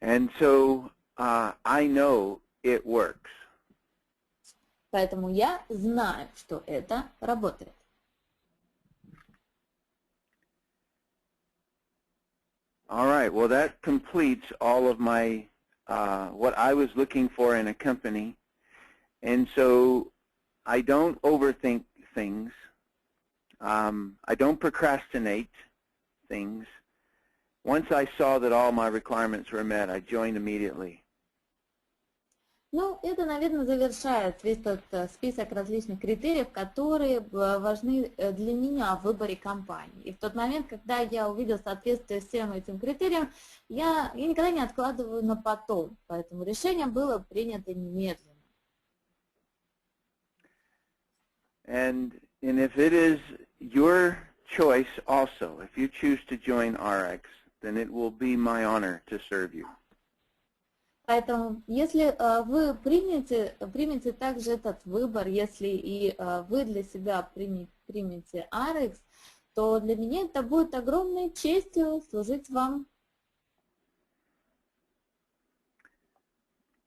And so I know it works.
Поэтому я знаю, что это работает.
All right, well that completes all of my, what I was looking for in a company. And so I don't overthink things. I don't procrastinate things. Once I saw that all my requirements were met, I joined immediately.
Ну, это, наверное, завершает весь тот список различных критериев, которые важны для меня в выборе компании. И в тот момент, когда я увидел соответствие всем этим критериям, я никогда не откладываю на потом. Поэтому решение было принято немедленно.
And if it is your choice also, if you choose to join Ariix, then it will be my honor to serve you.
Поэтому, если вы примете также этот выбор, если и вы для себя примете Ariix, то для меня это будет огромной честью служить вам.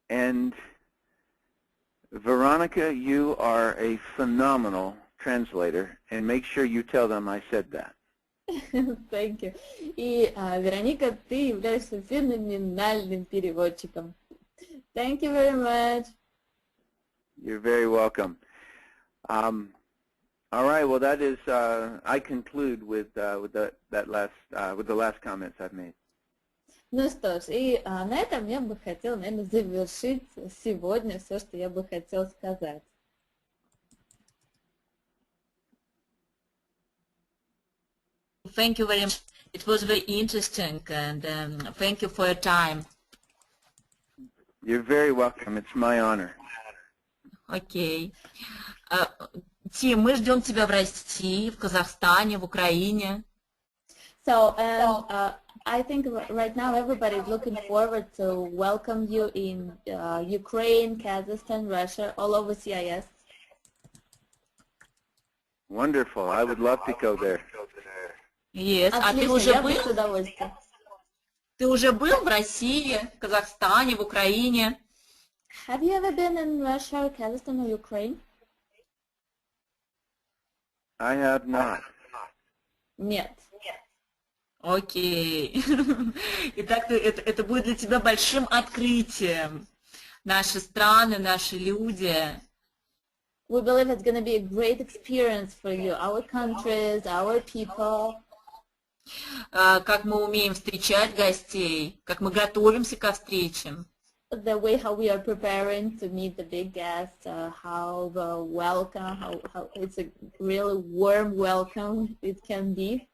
And Veronica, you are a phenomenal translator, and make sure you tell them I said that.
Thank you. И, Вероника, ты являешься феноменальным переводчиком. Thank you very much.
You're very welcome. All right. Well, that is. I conclude with the last comments I've made.
Ну что ж, и на этом я бы хотела, наверное, завершить сегодня все, что я бы хотела сказать.
Thank you very much. It was very interesting, and thank you for your time.
You're very welcome. It's my honor.
Окей. Тим, мы ждем тебя в России, в Казахстане, в Украине.
So, I think right now everybody is looking forward to welcome you in Ukraine, Kazakhstan, Russia, all over CIS.
Wonderful. I would love to go there.
Yes. А ты
Отлично,
уже
я бы с
был?
удовольствием.
Ты уже был в России, в Казахстане, в Украине?
Have you ever been in Russia, Kazakhstan, or Ukraine?
I have not.
Нет.
Окей. Итак, это будет для тебя большим открытием. Наши страны, наши люди.
We believe it's going to be a great experience for you, our countries, our people.
Как мы умеем встречать гостей, как мы готовимся ко встречам.
The way how we are preparing to meet the big guests, how the welcome, how it's a really warm welcome it can be.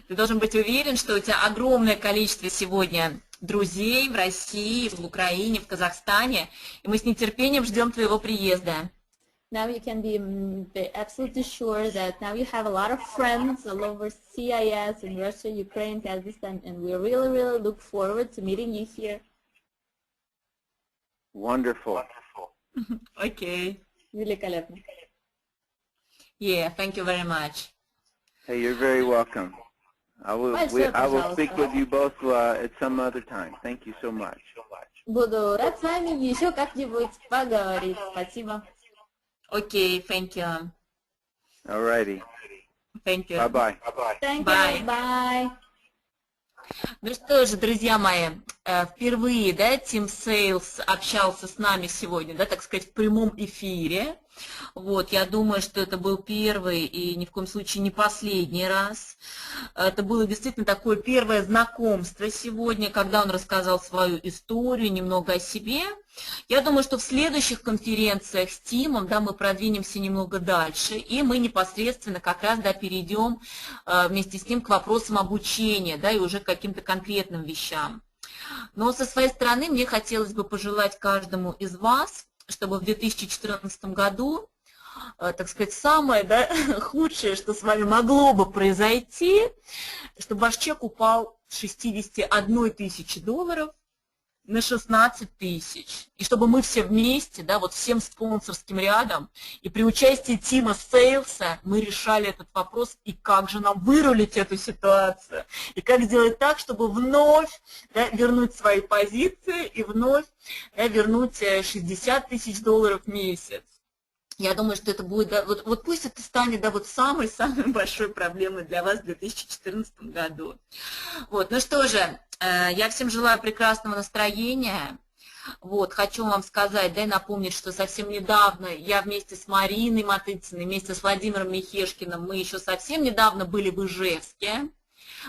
Ты должен быть уверен, что у тебя огромное количество сегодня друзей в России, в Украине, в Казахстане, и мы с нетерпением ждем твоего приезда.
Now you can be absolutely sure that now you have a lot of friends all over CIS in Russia, Ukraine, Kazakhstan, and we really, really look forward to meeting you here.
Wonderful.
Окей.
Великолепно.
Yeah, thank you very much.
Hey, you're very welcome. I will speak with you both at some other time. Thank you so much.
Буду рад с вами еще как-нибудь поговорить. Спасибо.
Окей, thank you.
Alrighty.
Thank you.
Bye-bye.
Thank
Bye.
you. Bye.
Ну что же, друзья мои, впервые, да, ТИМ СЕЙЛС общался с нами сегодня, да, так сказать, в прямом эфире. Вот, я думаю, что это был первый и ни в коем случае не последний раз. Это было действительно такое первое знакомство сегодня, когда он рассказал свою историю, немного о себе. Я думаю, что в следующих конференциях с Тимом, да, мы продвинемся немного дальше, и мы непосредственно как раз, да, перейдем вместе с ним к вопросам обучения, да, и уже к каким-то конкретным вещам. Но со своей стороны мне хотелось бы пожелать каждому из вас, чтобы в 2014 году, так сказать, самое, да, худшее, что с вами могло бы произойти, чтобы ваш чек упал с 61 тысячи долларов на 16 тысяч. И чтобы мы все вместе, да, вот всем спонсорским рядом, и при участии ТИМа СЕЙЛСа мы решали этот вопрос, и как же нам вырулить эту ситуацию, и как сделать так, чтобы вновь, да, вернуть свои позиции и вновь, да, вернуть 60 тысяч долларов в месяц. Я думаю, что это будет, да, вот пусть это станет, да, вот самой-самой большой проблемой для вас в 2014 году. Вот, ну что же, я всем желаю прекрасного настроения. Вот, хочу вам сказать, да, и напомнить, что совсем недавно я вместе с Мариной Матыцыной, вместе с Владимиром Михешкиным, мы еще совсем недавно были в Ижевске.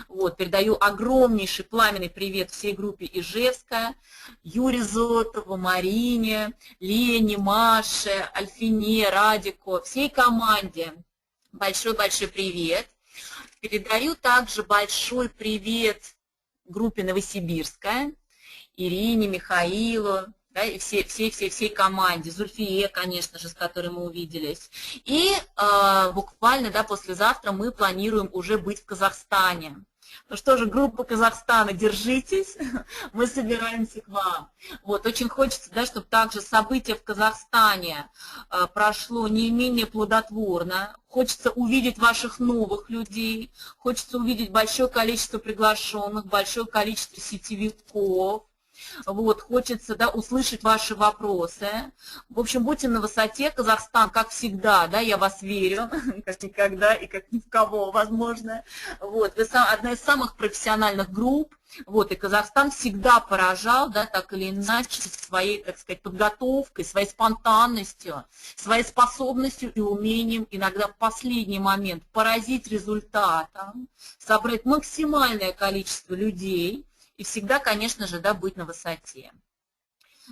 Вот, передаю огромнейший пламенный привет всей группе Ижевска, Юрию Зотову, Марине, Лене, Маше, Альфине, Радику, всей команде. Большой-большой привет. Передаю также большой привет группе Новосибирская, Ирине, Михаилу, да, и всей команде, Зульфие, конечно же, с которой мы увиделись. И буквально, да, послезавтра мы планируем уже быть в Казахстане. Ну что же, группа Казахстана, держитесь, мы собираемся к вам. Вот, очень хочется, да, чтобы также событие в Казахстане прошло не менее плодотворно. Хочется увидеть ваших новых людей, хочется увидеть большое количество приглашенных, большое количество сетевиков. Вот, хочется, да, услышать ваши вопросы. В общем, будьте на высоте. Казахстан, как всегда, да, я вас верю, как никогда и как ни в кого, возможно. Вот, вы одна из самых профессиональных групп. Вот, и Казахстан всегда поражал, да, так или иначе, своей, так сказать, подготовкой, своей спонтанностью, своей способностью и умением иногда в последний момент поразить результатом, собрать максимальное количество людей. И всегда, конечно же, да, быть на высоте.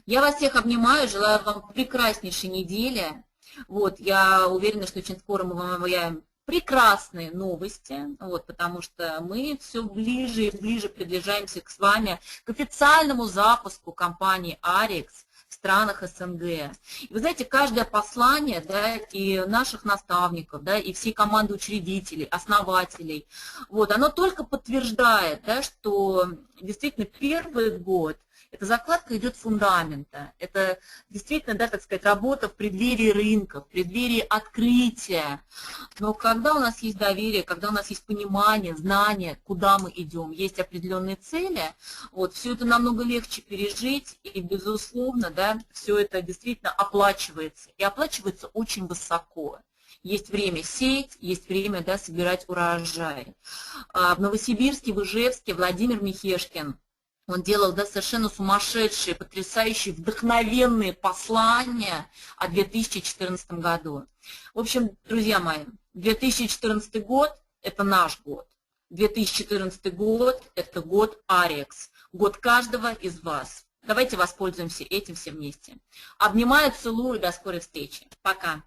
Я вас всех обнимаю, желаю вам прекраснейшей недели. Вот, я уверена, что очень скоро мы вам объявим прекрасные новости, вот, потому что мы все ближе и ближе приближаемся с вами к официальному запуску компании Ariix в странах СНГ. И вы знаете, каждое послание, да, и наших наставников, да, и всей команды учредителей, основателей, вот, оно только подтверждает, да, что действительно первый год эта закладка идет фундамента. Это действительно, да, так сказать, работа в преддверии рынка, в преддверии открытия. Но когда у нас есть доверие, когда у нас есть понимание, знание, куда мы идем, есть определенные цели, вот, все это намного легче пережить, и, безусловно, да, все это действительно оплачивается. И оплачивается очень высоко. Есть время сеять, есть время, да, собирать урожай. В Новосибирске, в Ижевске Владимир Михешкин, он делал, да, совершенно сумасшедшие, потрясающие, вдохновенные послания о 2014 году. В общем, друзья мои, 2014 год – это наш год. 2014 год – это год Ariix, год каждого из вас. Давайте воспользуемся этим все вместе. Обнимаю, целую, до скорой встречи. Пока.